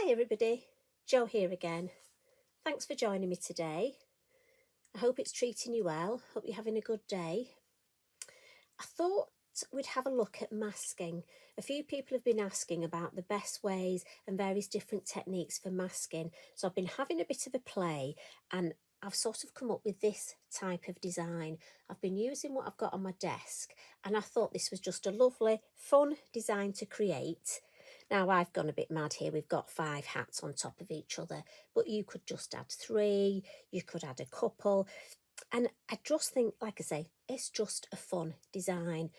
Hi everybody, Jo here again. Thanks for joining me today. I hope it's treating you well. Hope you're having a good day. I thought we'd have a look at masking. A few people have been asking about the best ways and various different techniques for masking. So I've been having a bit of a play and I've sort of come up with this type of design. I've been using what I've got on my desk and I thought this was just a lovely, fun design to create. Now I've gone a bit mad here. We've got 5 hats on top of each other, but you could just add 3, you could add a couple. And I just think, like I say, it's just a fun design.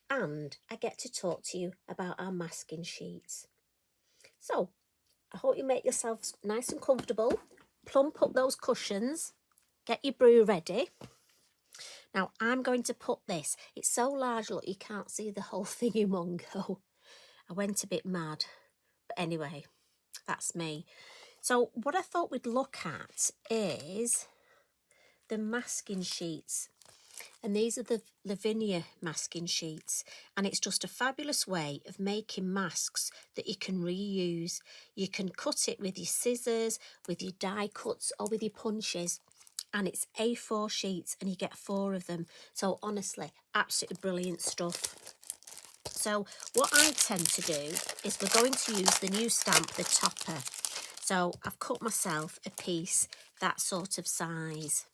And I get to talk to you about our masking sheets. So I hope you make yourselves nice and comfortable. Plump up those cushions. Get your brew ready. Now I'm going to put this. It's so large, look, you can't see the whole thing in one go. I went a bit mad. But anyway, that's me. So what I thought we'd look at is the masking sheets. And these are the Lavinia Masking Sheets. And it's just a fabulous way of making masks that you can reuse. You can cut it with your scissors, with your die cuts or with your punches. And it's A4 sheets and you get 4 of them. So honestly, absolutely brilliant stuff. So what I tend to do is we're going to use the new stamp, the topper. So I've cut myself a piece that sort of size.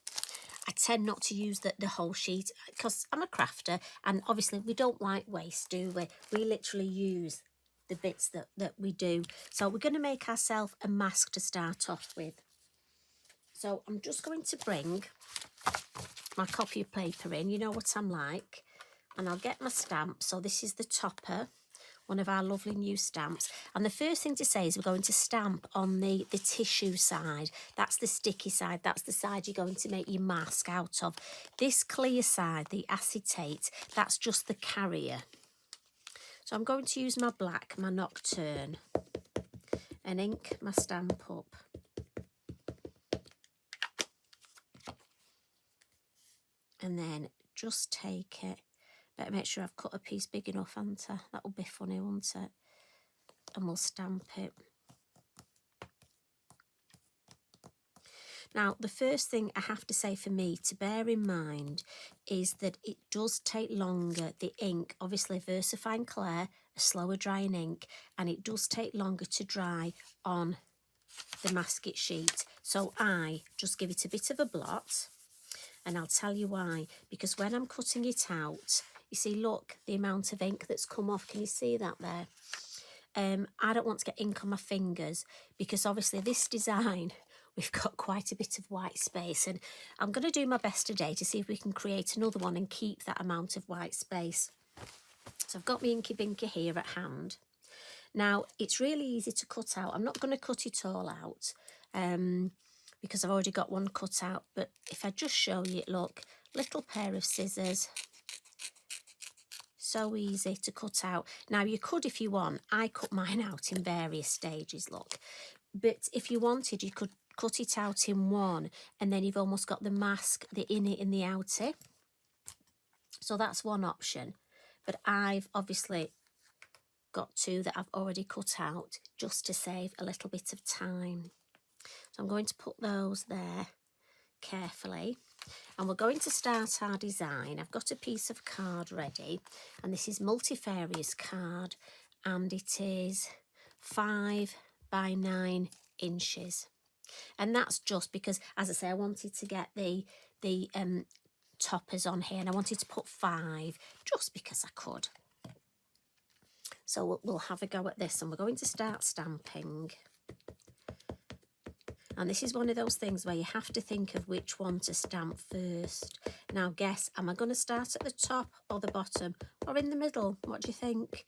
I tend not to use the whole sheet because I'm a crafter and obviously we don't like waste, do we? We literally use the bits that we do. So we're going to make ourselves a mask to start off with. So I'm just going to bring my copy of paper in, you know what I'm like, and I'll get my stamp. So this is the topper, one of our lovely new stamps. And the first thing to say is we're going to stamp on the tissue side. That's the sticky side. That's the side you're going to make your mask out of. This clear side, the acetate, that's just the carrier. So I'm going to use my black, my Nocturne, and ink my stamp up. And then just take it. Better make sure I've cut a piece big enough, haven't I? That will be funny, won't it? And we'll stamp it. Now, the first thing I have to say for me to bear in mind is that it does take longer. The ink, obviously VersaFine Clair, a slower drying ink, and it does take longer to dry on the masking sheet. So I just give it a bit of a blot, and I'll tell you why. Because when I'm cutting it out, you see, look, the amount of ink that's come off. Can you see that there? I don't want to get ink on my fingers because obviously this design, we've got quite a bit of white space, and I'm going to do my best today to see if we can create another one and keep that amount of white space. So I've got my Inky Binky here at hand. Now, it's really easy to cut out. I'm not going to cut it all out because I've already got one cut out. But if I just show you, look, little pair of scissors. So easy to cut out. Now, you could, if you want, I cut mine out in various stages, look. But if you wanted, you could cut it out in one, and then you've almost got the mask, the inner and the outer. So that's one option. But I've obviously got 2 that I've already cut out just to save a little bit of time. So I'm going to put those there carefully. And we're going to start our design. I've got a piece of card ready, and this is multifarious card, and it is 5 by 9 inches. And that's just because, as I say, I wanted to get the toppers on here, and I wanted to put 5 just because I could. So we'll have a go at this, and we're going to start stamping. And this is one of those things where you have to think of which one to stamp first. Now guess, am I going to start at the top or the bottom or in the middle? What do you think?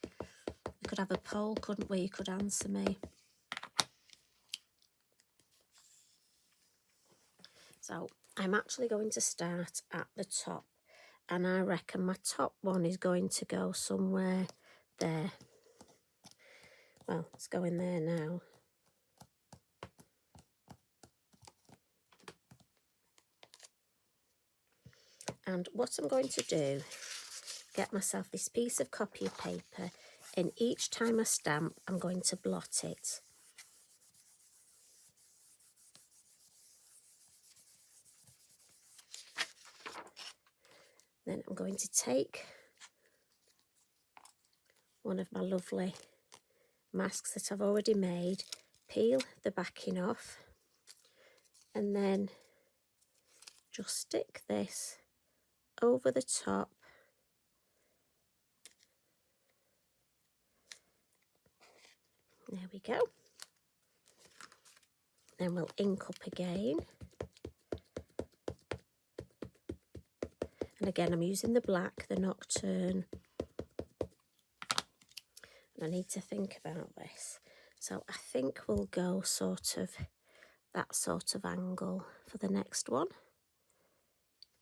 We could have a poll, couldn't we? You could answer me. So I'm actually going to start at the top, and I reckon my top one is going to go somewhere there. Well, it's going there now. And what I'm going to do, get myself this piece of copy of paper, and each time I stamp, I'm going to blot it. Then I'm going to take one of my lovely masks that I've already made, peel the backing off, and then just stick this over the top. There we go. Then we'll ink up again. And again, I'm using the black, the Nocturne. And I need to think about this. So I think we'll go sort of that sort of angle for the next one.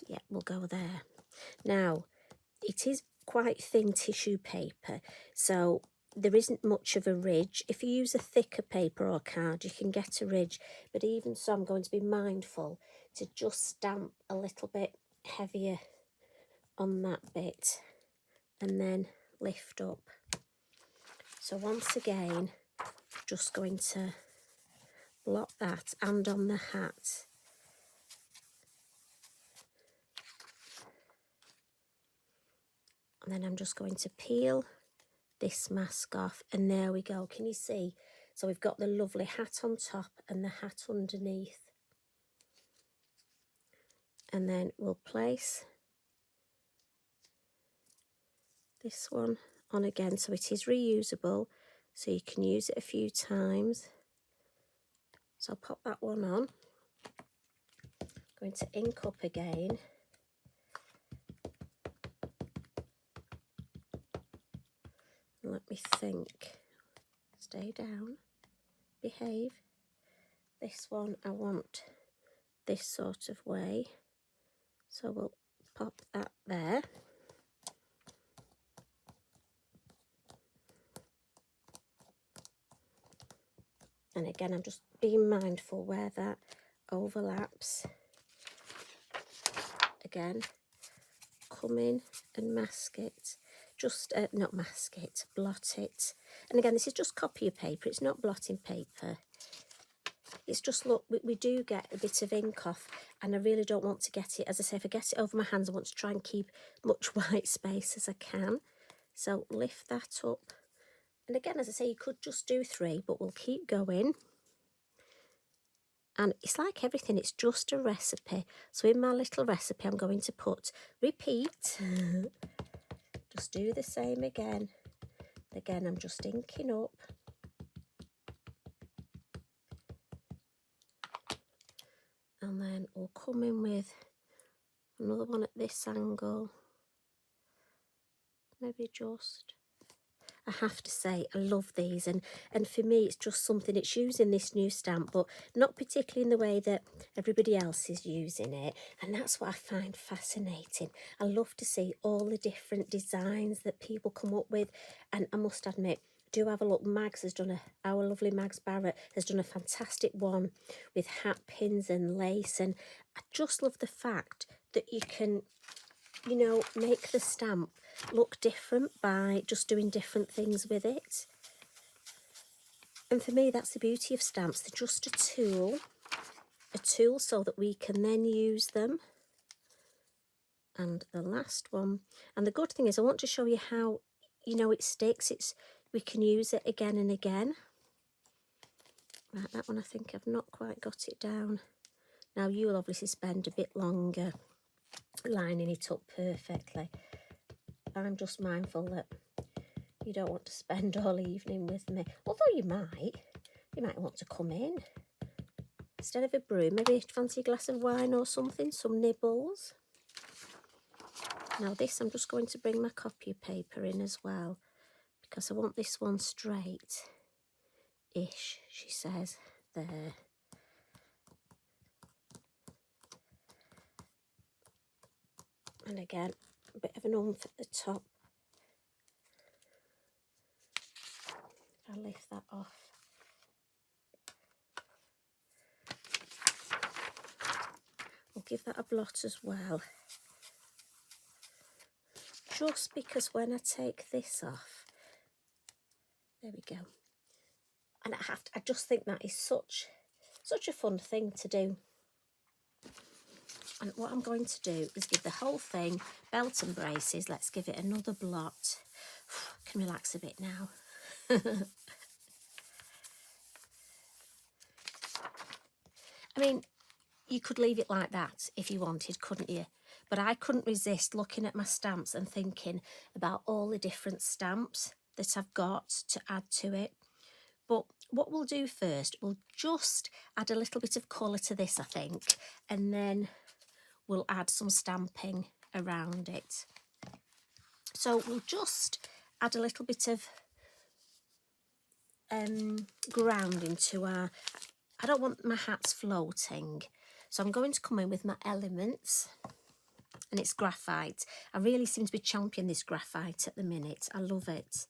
Yeah, we'll go there. Now, it is quite thin tissue paper, so there isn't much of a ridge. If you use a thicker paper or card, you can get a ridge, but even so, I'm going to be mindful to just stamp a little bit heavier on that bit and then lift up. So once again, just going to blot that and on the hat. And then I'm just going to peel this mask off, and there we go. Can you see? So we've got the lovely hat on top and the hat underneath. And then we'll place this one on again, so it is reusable, so you can use it a few times. So I'll pop that one on. Going to ink up again. Let me think. Stay down. Behave. This one I want this sort of way, so we'll pop that there. And again, I'm just being mindful where that overlaps. Again, come in and mask it. Just, not mask it, blot it. And again, this is just copy paper, it's not blotting paper. It's just, look, we do get a bit of ink off, and I really don't want to get it, as I say, if I get it over my hands, I want to try and keep much white space as I can. So lift that up. And again, as I say, you could just do 3, but we'll keep going. And it's like everything, it's just a recipe. So in my little recipe, I'm going to put repeat. Just do the same again. Again, I'm just inking up. And then we'll come in with another one at this angle. Maybe just... I have to say, I love these, and for me it's just something, it's using this new stamp, but not particularly in the way that everybody else is using it, and that's what I find fascinating. I love to see all the different designs that people come up with, and I must admit, do have a look. Mags has done our lovely Mags Barrett has done a fantastic one with hat pins and lace, and I just love the fact that you can, you know, make the stamp look different by just doing different things with it. And for me, that's the beauty of stamps. They're just a tool so that we can then use them. And the last one, and the good thing is I want to show you how, you know, it sticks. We can use it again and again. Right, that one I think I've not quite got it down. Now you'll obviously spend a bit longer lining it up perfectly. I'm just mindful that you don't want to spend all evening with me. Although you might want to come in. Instead of a brew, maybe fancy a glass of wine or something, some nibbles. Now this, I'm just going to bring my copy paper in as well, because I want this one straight-ish, she says, there. And again, a bit of an oomph at the top. I'll lift that off. I'll give that a blot as well. Just because when I take this off, there we go. And I just think that is such a fun thing to do. And what I'm going to do is give the whole thing belt and braces. Let's give it another blot. Can relax a bit now. I mean, you could leave it like that if you wanted, couldn't you? But I couldn't resist looking at my stamps and thinking about all the different stamps that I've got to add to it. But what we'll do first, we'll just add a little bit of colour to this, I think, and then we'll add some stamping around it. So we'll just add a little bit of grounding to our... I don't want my hats floating, so I'm going to come in with my elements, and it's graphite. I really seem to be championing this graphite at the minute. I love it.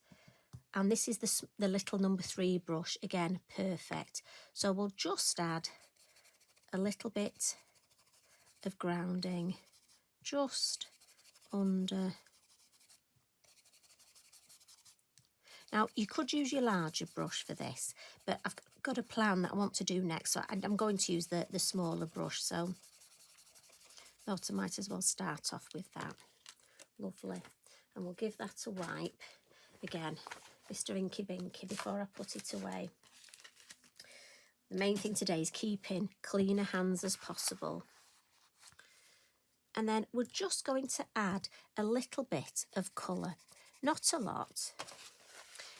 And this is the little number 3 brush, again, perfect. So we'll just add a little bit of grounding just under. Now, you could use your larger brush for this, but I've got a plan that I want to do next, so I'm going to use the smaller brush, so I thought I might as well start off with that. Lovely. And we'll give that a wipe. Again, Mr. Inky Binky, before I put it away. The main thing today is keeping cleaner hands as possible. And then we're just going to add a little bit of colour, not a lot.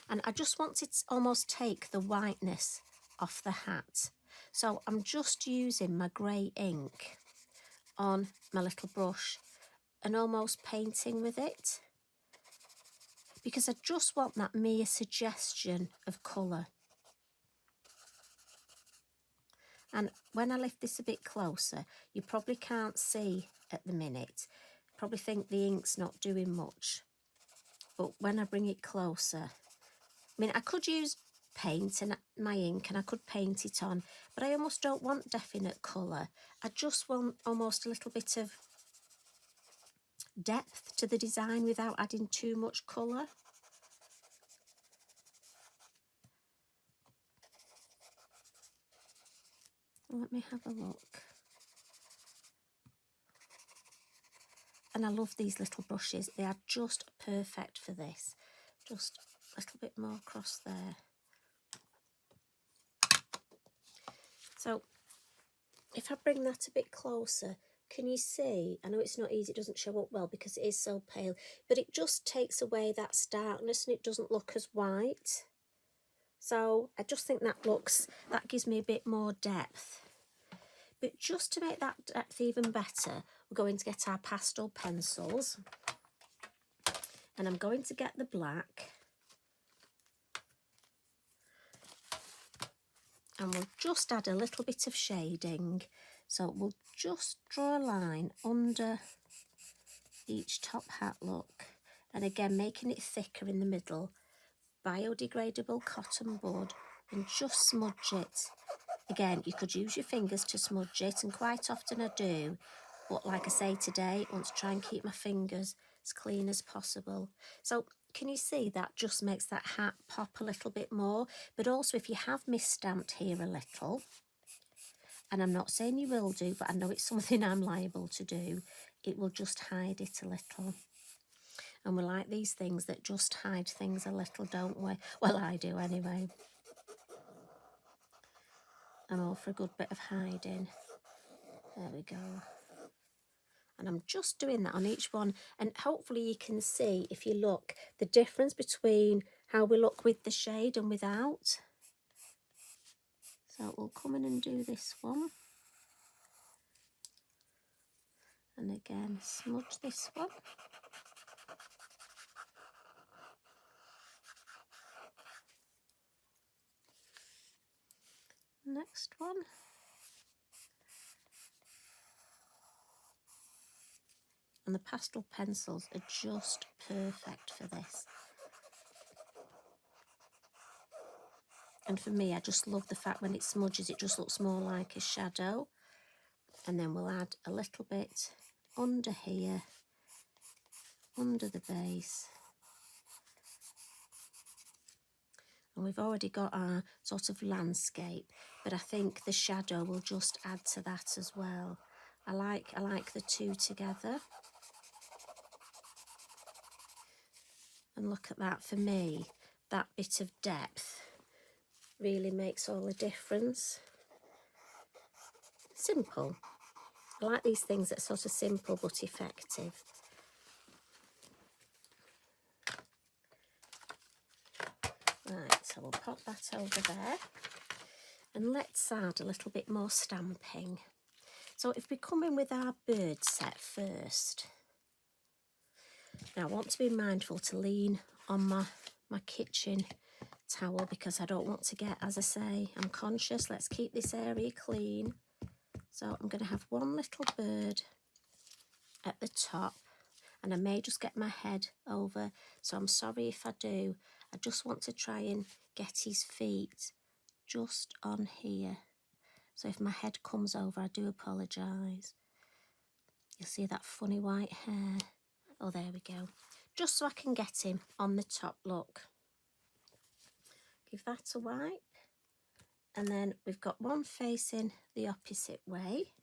And I just want to almost take the whiteness off the hat. So I'm just using my grey ink on my little brush and almost painting with it, because I just want that mere suggestion of colour. And when I lift this a bit closer, you probably can't see at the minute. Probably think the ink's not doing much. But when I bring it closer, I mean, I could use paint and my ink and I could paint it on, but I almost don't want definite colour. I just want almost a little bit of depth to the design without adding too much colour. Let me have a look. And I love these little brushes. They are just perfect for this. Just a little bit more across there. So if I bring that a bit closer, can you see? I know it's not easy, it doesn't show up well because it is so pale, but it just takes away that darkness and it doesn't look as white. So I just think that gives me a bit more depth. But just to make that depth even better, we're going to get our pastel pencils. And I'm going to get the black. And we'll just add a little bit of shading. So we'll just draw a line under each top hat look. And again, making it thicker in the middle. Biodegradable cotton bud. And just smudge it. Again, you could use your fingers to smudge it, and quite often I do. But like I say today, I want to try and keep my fingers as clean as possible. So can you see that just makes that hat pop a little bit more? But also if you have misstamped here a little, and I'm not saying you will do, but I know it's something I'm liable to do, it will just hide it a little. And we like these things that just hide things a little, don't we? Well, I do anyway. I'm all for a good bit of hiding. There we go. And I'm just doing that on each one. And hopefully you can see, if you look, the difference between how we look with the shade and without. So we'll come in and do this one. And again, smudge this one. Next one. And the pastel pencils are just perfect for this. And for me, I just love the fact when it smudges, it just looks more like a shadow. And then we'll add a little bit under here, under the base. And we've already got our sort of landscape, but I think the shadow will just add to that as well. I like the two together. And look at that, for me, that bit of depth really makes all the difference. Simple. I like these things that are sort of simple but effective. Right, so we'll pop that over there. And let's add a little bit more stamping. So if we come in with our bird set first. Now I want to be mindful to lean on my kitchen towel because I don't want to get, as I say, I'm conscious, let's keep this area clean. So I'm going to have one little bird at the top, and I may just get my head over, so I'm sorry if I do. I just want to try and get his feet just on here. So if my head comes over, I do apologise. You'll see that funny white hair. Oh, there we go. Just so I can get him on the top, look. Give that a wipe. And then we've got one facing the opposite way.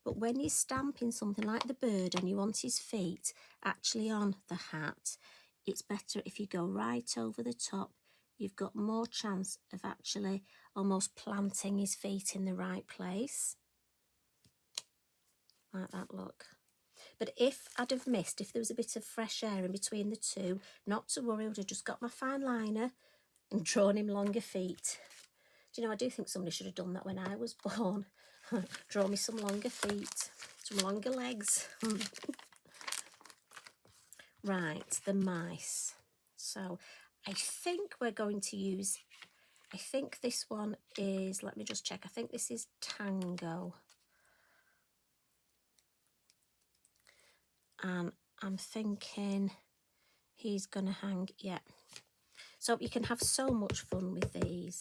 But when you're stamping something like the bird and you want his feet actually on the hat, it's better if you go right over the top. You've got more chance of actually almost planting his feet in the right place. Like that, look. But if I'd have missed, if there was a bit of fresh air in between the two, not to worry, I would have just got my fine liner and drawn him longer feet. Do you know, I do think somebody should have done that when I was born. Draw me some longer feet, some longer legs. Right, the mice. So I think we're going to use, I think this one is, let me just check, I think this is Tango. And I'm thinking he's going to hang, yeah. So you can have so much fun with these.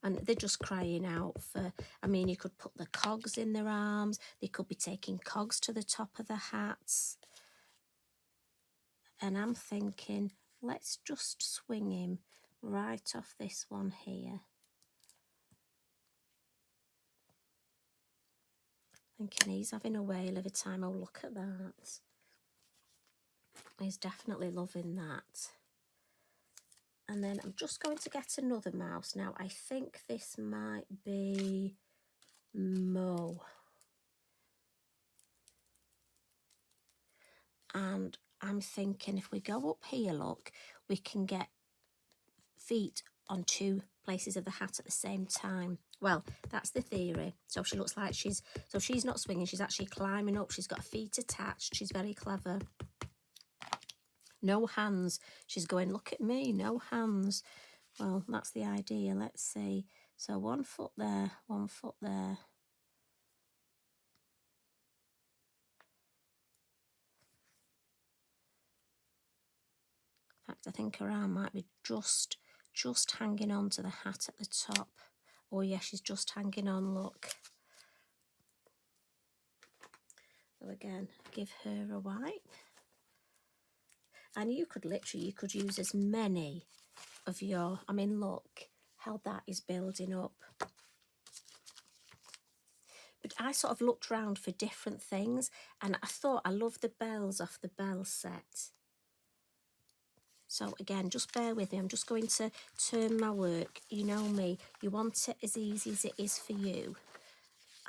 And they're just crying out for, I mean, you could put the cogs in their arms. They could be taking cogs to the top of the hats. And I'm thinking, let's just swing him right off this one here. Thinking he's having a whale of a time. Oh, look at that. He's definitely loving that. And then I'm just going to get another mouse. Now, I think this might be Mo. And I'm thinking if we go up here, look, we can get feet on two places of the hat at the same time. Well, that's the theory. So she looks like she's not swinging, she's actually climbing up. She's got feet attached. She's very clever. No hands. She's going, look at me, no hands. Well, that's the idea. Let's see. So 1 foot there, 1 foot there. In fact, I think her arm might be just hanging on to the hat at the top. Oh yeah, she's just hanging on, look. So again, give her a wipe. And you could use as many of your, I mean, look how that is building up. But I sort of looked round for different things and I thought I love the bells off the bell set. So again, just bear with me. I'm just going to turn my work. You know me, you want it as easy as it is for you.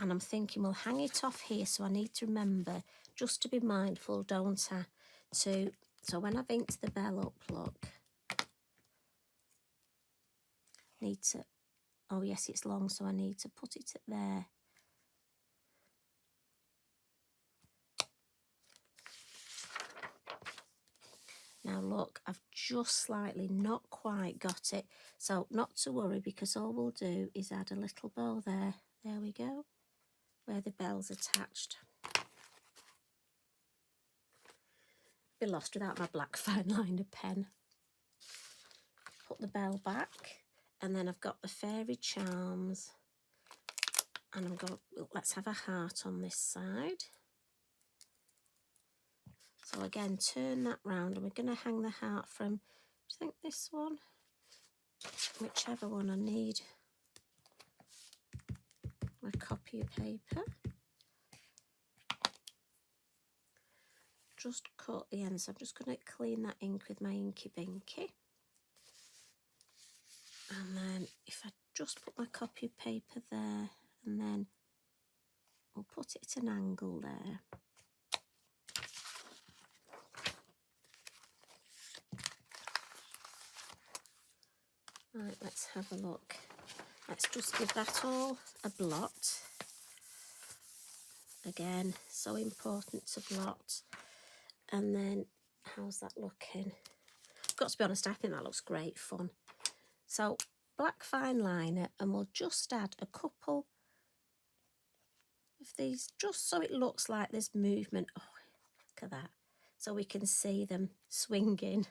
And I'm thinking, we'll hang it off here. So I need to remember just to be mindful, don't I? So when I've inked the bell up, look. Need to, oh yes, it's long, so I need to put it there. Now look, I've just slightly not quite got it, so not to worry, because all we'll do is add a little bow there. There we go, where the bell's attached. Be lost without my black fine liner pen. Put the bell back, and then I've got the fairy charms, and I'm going, let's have a heart on this side. So again, turn that round, and we're going to hang the heart from, do you think this one? Whichever one I need. my copy paper. Just cut the ends. I'm just going to clean that ink with my Inky Binky. And then if I just put my copy paper there, and then we'll put it at an angle there. Right, let's have a look. Let's just give that all a blot. Again, so important to blot. And then, how's that looking? I've got to be honest, I think that looks great fun. So, black fine liner, and we'll just add a couple of these, just so it looks like there's movement. Oh, look at that. So we can see them swinging.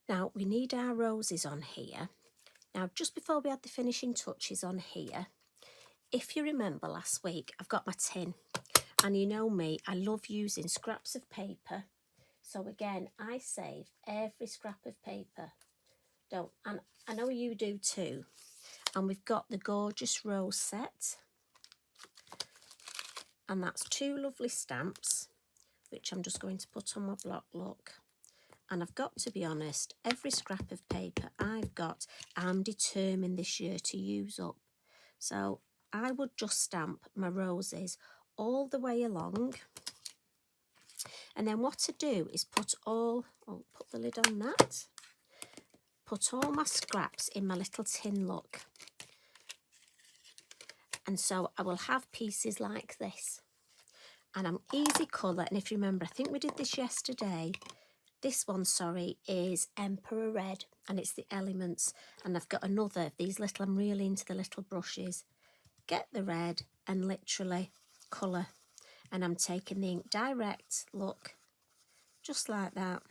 Now, we need our roses on here. Now, just before we add the finishing touches on here, if you remember last week, I've got my tin. And you know me, I love using scraps of paper. So again, I save every scrap of paper. Don't, and I know you do too. And we've got the gorgeous rose set. And that's 2 lovely stamps, which I'm just going to put on my block, look. And I've got to be honest, every scrap of paper I've got, I'm determined this year to use up. So I would just stamp my roses all the way along. And then what to do is put all, I'll put the lid on that, put all my scraps in my little tin, look. And so I will have pieces like this. And I'm easy colour, and if you remember, I think we did this yesterday. This one, sorry, is Emperor Red, and it's the elements. And I've got another of these little, I'm really into the little brushes. Get the red and literally colour. And I'm taking the ink direct, look, just like that.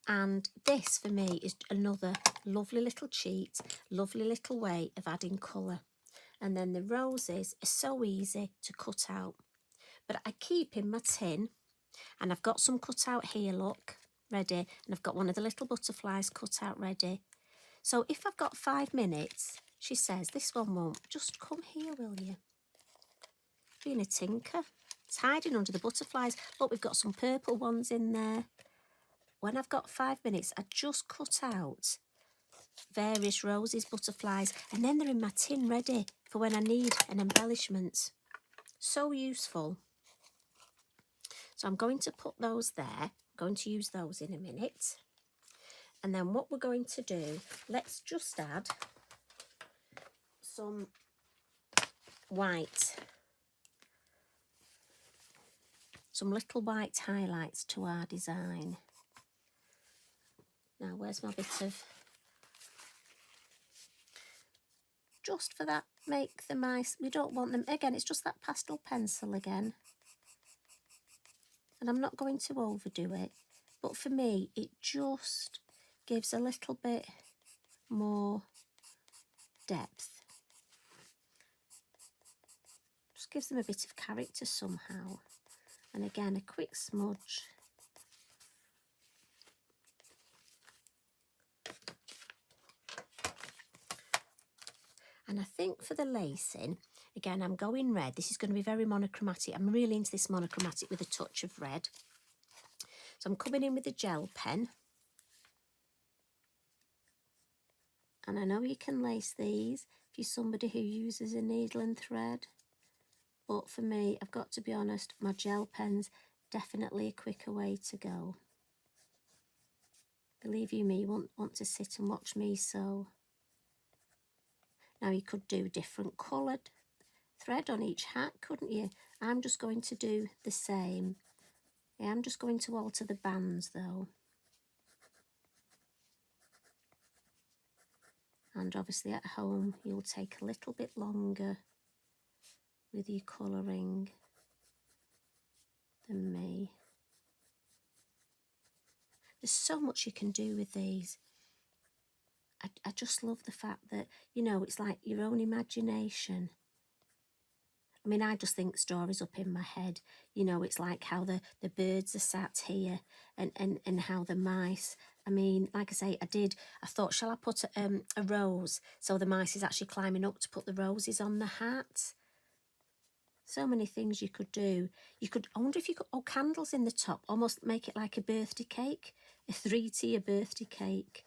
And this, for me, is another lovely little cheat, lovely little way of adding colour. And then the roses are so easy to cut out. But I keep in my tin, and I've got some cut out here, look, ready. And I've got one of the little butterflies cut out ready. So if I've got 5 minutes, she says, this one won't. Just come here, will you? Being a tinker. It's hiding under the butterflies. Look, we've got some purple ones in there. When I've got 5 minutes, I just cut out various roses, butterflies, and then they're in my tin ready for when I need an embellishment. So useful. So I'm going to put those there. I'm going to use those in a minute. And then what we're going to do, let's just add some white, some little white highlights to our design. Now, where's my bit of, just for that, make the mice, we don't want them, again, it's just that pastel pencil again. And I'm not going to overdo it, but for me, it just gives a little bit more depth. Just gives them a bit of character somehow. And again, a quick smudge. And I think for the lacing, again, I'm going red. This is going to be very monochromatic. I'm really into this monochromatic with a touch of red. So I'm coming in with a gel pen. And I know you can lace these if you're somebody who uses a needle and thread. But for me, I've got to be honest, my gel pen's definitely a quicker way to go. Believe you me, you want to sit and watch me sew. Now you could do different coloured thread on each hat, couldn't you? I'm just going to do the same. Yeah, I'm just going to alter the bands though. And obviously at home you'll take a little bit longer with your colouring than me. There's so much you can do with these. I just love the fact that, you know, it's like your own imagination. I mean, I just think stories up in my head. You know, it's like how the birds are sat here and how the mice I mean, like I say, I thought, shall I put a rose so the mice is actually climbing up to put the roses on the hat? So many things you could do. I wonder if you could, candles in the top, almost make it like a birthday cake, a 3-tier birthday cake.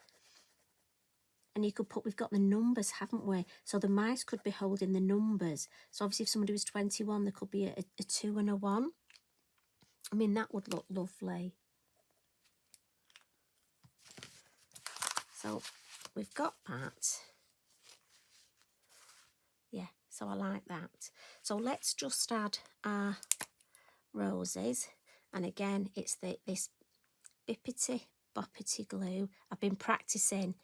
And you could put, we've got the numbers, haven't we? So the mice could be holding the numbers. So obviously if somebody was 21, there could be a 2 and a 1. I mean, that would look lovely. So we've got that. Yeah, so I like that. So let's just add our roses. And again, it's this bippity boppity glue. I've been practicing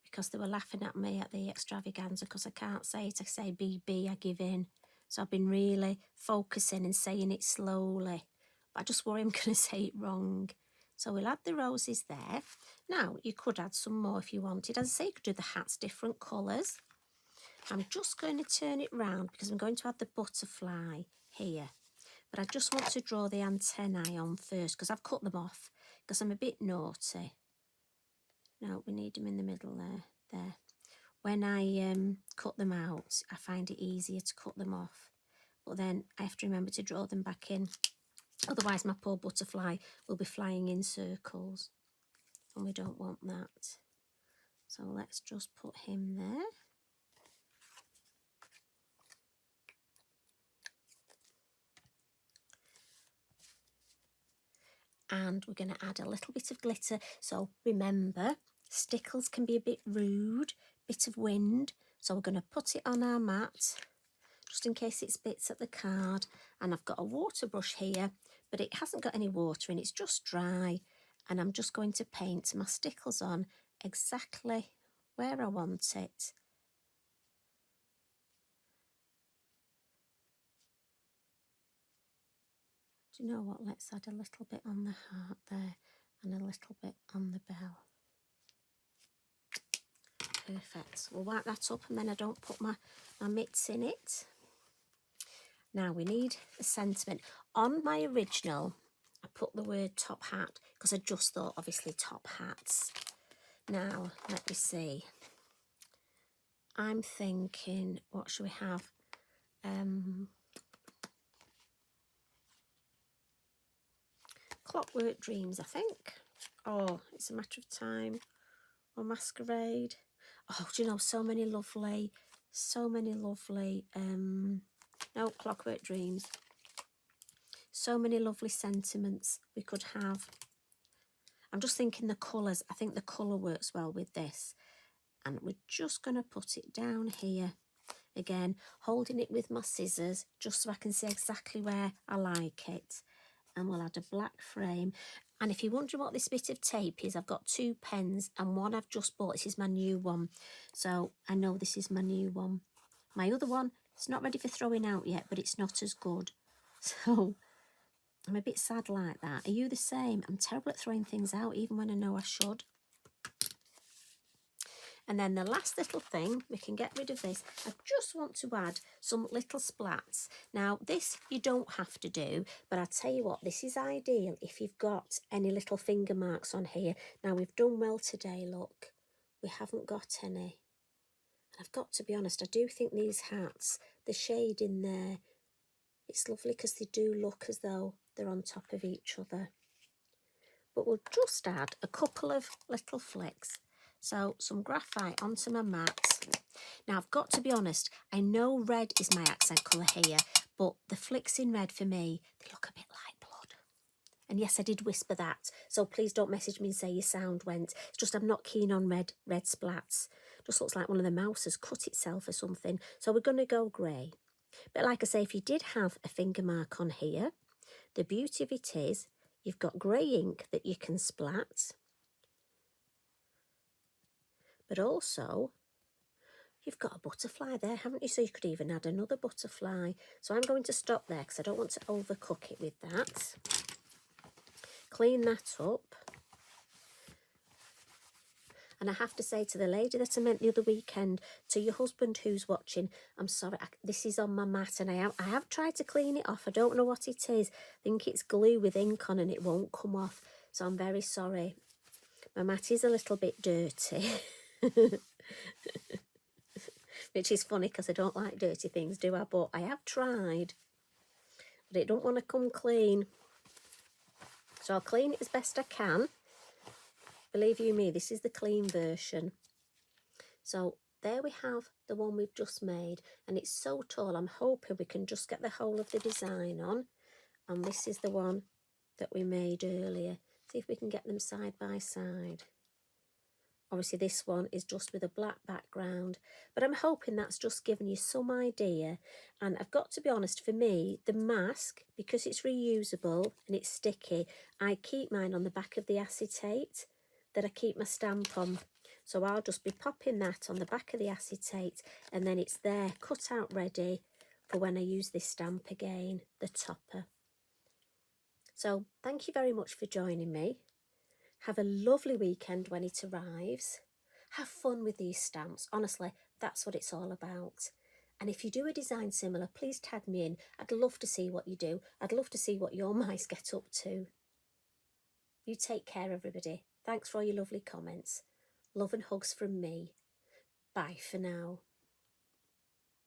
because they were laughing at me at the extravaganza because I can't say it. I say BB, I give in. So I've been really focusing and saying it slowly. But I just worry I'm going to say it wrong. So we'll add the roses there. Now, you could add some more if you wanted. As I say, you could do the hats different colours. I'm just going to turn it round because I'm going to add the butterfly here. But I just want to draw the antennae on first because I've cut them off because I'm a bit naughty. No, we need them in the middle there. When I cut them out, I find it easier to cut them off. But then I have to remember to draw them back in. Otherwise, my poor butterfly will be flying in circles. And we don't want that. So let's just put him there. And we're going to add a little bit of glitter. So remember, stickles can be a bit rude, bit of wind. So we're going to put it on our mat, just in case it's bits at the card. And I've got a water brush here, but it hasn't got any water in, it's just dry. And I'm just going to paint my stickles on exactly where I want it. Do you know what? Let's add a little bit on the heart there and a little bit on the bell. Perfect. We'll wipe that up and then I don't put my mitts in it. Now we need a sentiment. On my original, I put the word top hat because I just thought obviously top hats. Now, let me see. I'm thinking, what should we have? Clockwork Dreams, I think. Oh, It's a Matter of Time. Or Masquerade. Oh, do you know, so many lovely, no, Clockwork Dreams. So many lovely sentiments we could have. I'm just thinking the colours. I think the colour works well with this. And we're just going to put it down here. Again, holding it with my scissors, just so I can see exactly where I like it. And we'll add a black frame. And if you're wondering what this bit of tape is, I've got 2 pens and one I've just bought. This is my new one. So I know this is my new one. My other one, it's not ready for throwing out yet, but it's not as good. So I'm a bit sad like that. Are you the same? I'm terrible at throwing things out, even when I know I should. And then the last little thing, we can get rid of this. I just want to add some little splats. Now, this you don't have to do, but I'll tell you what, this is ideal if you've got any little finger marks on here. Now, we've done well today, look. We haven't got any. And I've got to be honest, I do think these hats, the shade in there, it's lovely because they do look as though they're on top of each other. But we'll just add a couple of little flicks. So some graphite onto my mat. Now I've got to be honest, I know red is my accent colour here, but the flicks in red for me, they look a bit like blood. And yes, I did whisper that, so please don't message me and say your sound went. It's just I'm not keen on red splats. Just looks like one of the mouse has cut itself or something. So we're going to go grey. But like I say, if you did have a finger mark on here, the beauty of it is you've got grey ink that you can splat. But also, you've got a butterfly there, haven't you? So you could even add another butterfly. So I'm going to stop there because I don't want to overcook it with that. Clean that up. And I have to say to the lady that I met the other weekend, to your husband who's watching, I'm sorry, this is on my mat and I have tried to clean it off. I don't know what it is. I think it's glue with ink on and it won't come off. So I'm very sorry. My mat is a little bit dirty, which is funny because I don't like dirty things, do I? But I have tried, but it don't want to come clean. So I'll clean it as best I can. Believe you me, this is the clean version. So there we have the one we've just made, and it's so tall, I'm hoping we can just get the whole of the design on. And this is the one that we made earlier. See if we can get them side by side. Obviously this one is just with a black background, but I'm hoping that's just giving you some idea. And I've got to be honest, for me, the mask, because it's reusable and it's sticky, I keep mine on the back of the acetate that I keep my stamp on. So I'll just be popping that on the back of the acetate, and then it's there cut out ready for when I use this stamp again, the topper. So thank you very much for joining me. Have a lovely weekend when it arrives. Have fun with these stamps. Honestly, that's what it's all about. And if you do a design similar, please tag me in. I'd love to see what you do. I'd love to see what your mice get up to. You take care, everybody. Thanks for all your lovely comments. Love and hugs from me. Bye for now.